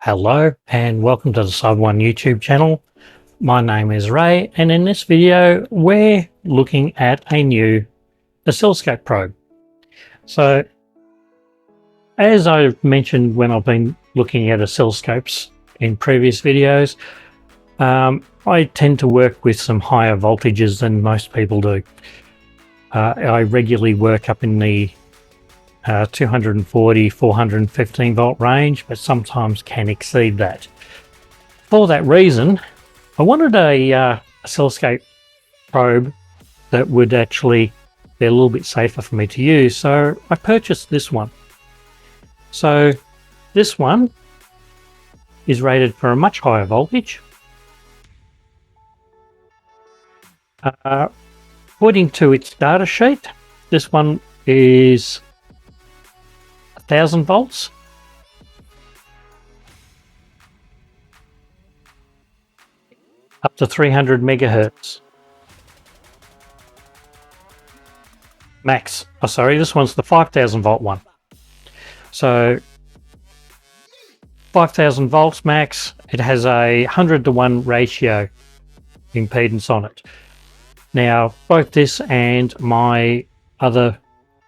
Hello and welcome to the Sub One YouTube channel. My name is Ray, and in this video we're looking at a new oscilloscope probe. So as I've mentioned when I've been looking at oscilloscopes in previous videos, I tend to work with some higher voltages than most people do. I regularly work up in the 240, 415 volt range, but sometimes can exceed that. For that reason, I wanted a oscilloscope probe that would actually be a little bit safer for me to use, so I purchased this one. So this one is rated for a much higher voltage. According to its data sheet, this one is 1000 volts. Up to 300 megahertz. Max. Oh, sorry, this one's the 5000 volt one. So 5000 volts max. It has a 100:1 ratio impedance on it. Now, both this and my other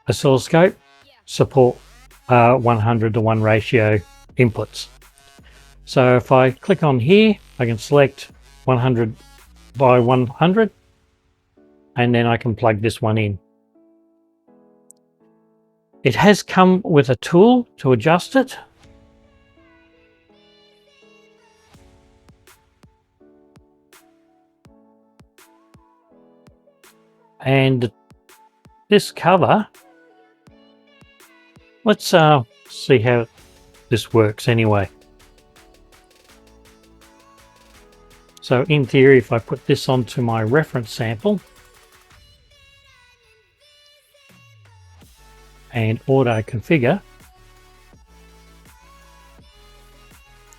oscilloscope support 100:1 ratio inputs. So if I click on here, I can select 100 by 100, and then I can plug this one in. It has come with a tool to adjust it. And this cover, let's see how this works anyway. So in theory, if I put this onto my reference sample and auto configure,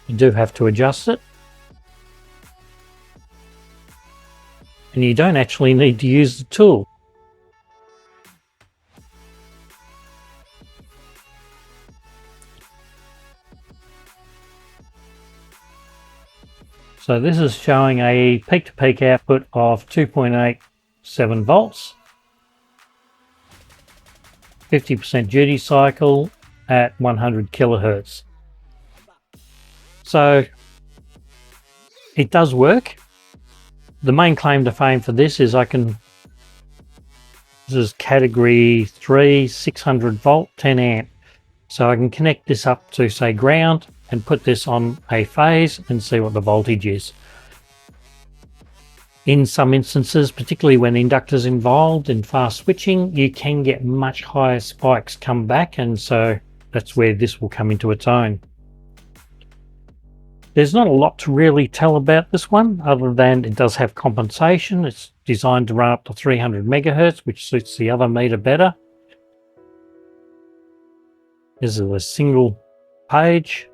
you do have to adjust it. And you don't actually need to use the tool. So this is showing a peak-to-peak output of 2.87 volts, 50% duty cycle at 100 kilohertz. So it does work. The main claim to fame for this is this is category 3, 600 volt, 10 amp. So I can connect this up to, say, ground and put this on a phase and see what the voltage is. In some instances, particularly when inductors involved in fast switching, you can get much higher spikes come back, and so that's where this will come into its own. There's not a lot to really tell about this one, other than it does have compensation. It's designed to run up to 300 megahertz, which suits the other meter better. This is a single page.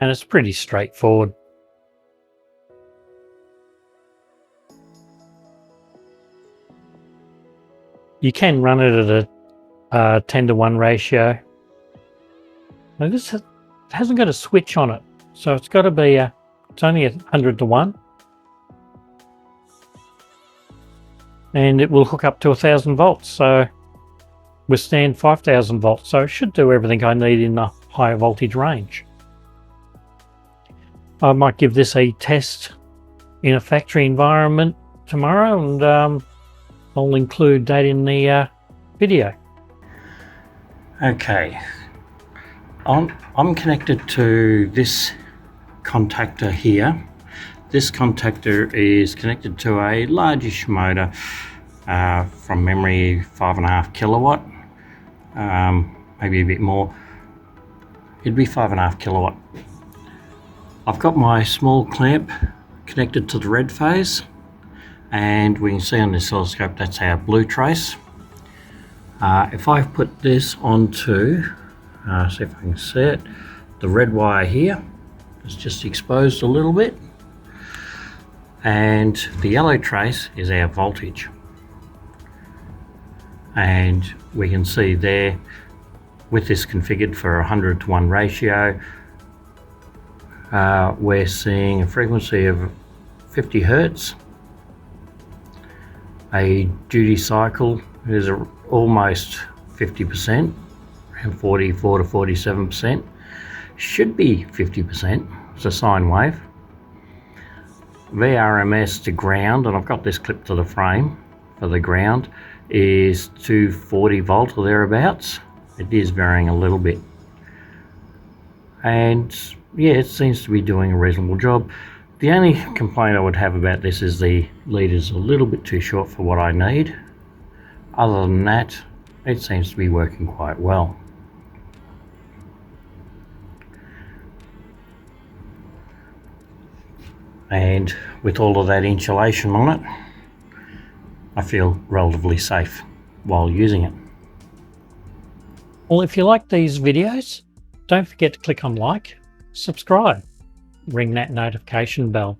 And it's pretty straightforward. You can run it at a 10:1 ratio. Now this hasn't got a switch on it, so it's got to be it's only a 100:1. And it will hook up to 1000 volts, so withstand 5000 volts. So it should do everything I need in the higher voltage range. I might give this a test in a factory environment tomorrow, and I'll include that in the video. Okay, I'm connected to this contactor here. This contactor is connected to a largish motor, from memory 5.5 kilowatt, maybe a bit more. It'd be 5.5 kilowatt. I've got my small clamp connected to the red phase, and we can see on the oscilloscope that's our blue trace. If I put this onto, see if I can see it, the red wire here is just exposed a little bit, and the yellow trace is our voltage. And we can see there with this configured for a 100:1 ratio, we're seeing a frequency of 50 Hertz. A duty cycle is almost 50%, around 44 to 47%. Should be 50%. It's a sine wave. VRMS to ground, and I've got this clipped to the frame for the ground, is 240 volt or thereabouts. It is varying a little bit. And yeah, it seems to be doing a reasonable job. The only complaint I would have about this is the lead is a little bit too short for what I need. Other than that, it seems to be working quite well. And with all of that insulation on it, I feel relatively safe while using it. Well, if you like these videos, don't forget to click on like, subscribe, ring that notification bell.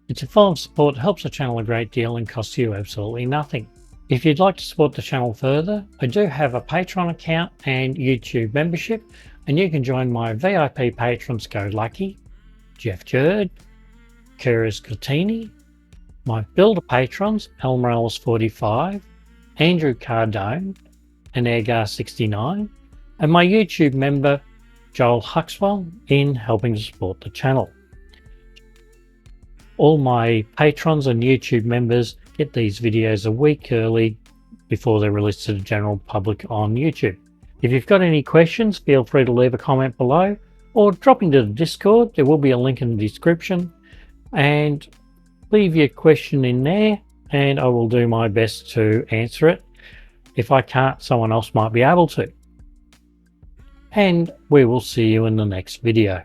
It's a form of support that helps the channel a great deal and costs you absolutely nothing. If you'd like to support the channel further, I do have a Patreon account and YouTube membership, and you can join my VIP patrons GoLucky, Jerde, Keres Contorni, my builder patrons Elmerellis45, Andrew Cardone, and Airgar69, and my YouTube member Joel Hauxwell in helping to support the channel. All my patrons and YouTube members get these videos a week early before they're released to the general public on YouTube. If you've got any questions, feel free to leave a comment below or drop into the Discord. There will be a link in the description, and leave your question in there and I will do my best to answer it. If I can't, someone else might be able to. And we will see you in the next video.